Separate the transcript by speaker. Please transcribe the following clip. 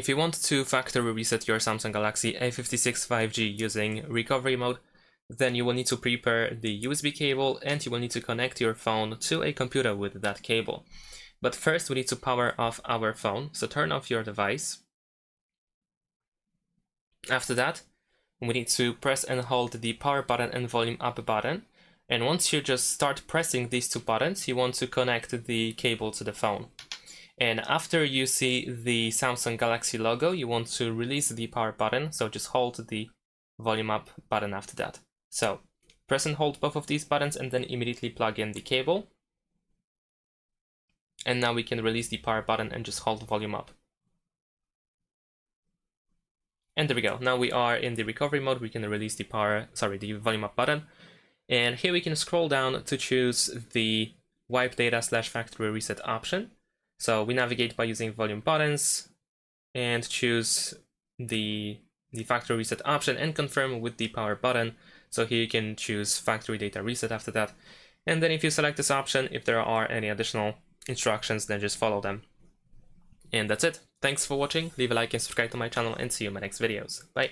Speaker 1: If you want to factory reset your Samsung Galaxy A56 5G using recovery mode, then you will need to prepare the USB cable and you will need to connect your phone to a computer with that cable. But first we need to power off our phone, so turn off your device. After that, we need to press and hold the power button and volume up button. And once you just start pressing these two buttons, you want to connect the cable to the phone. And after you see the Samsung Galaxy logo, you want to release the power button, so just hold the volume up button after that. So press and hold both of these buttons and then immediately plug in the cable. And now we can release the power button and just hold volume up. And there we go. Now we are in the recovery mode. We can release the volume up button. And here we can scroll down to choose the wipe data / factory reset option. So we navigate by using volume buttons and choose the factory reset option and confirm with the power button. So here you can choose factory data reset after that. And then if you select this option, if there are any additional instructions, then just follow them. And that's it. Thanks for watching. Leave a like and subscribe to my channel and see you in my next videos. Bye.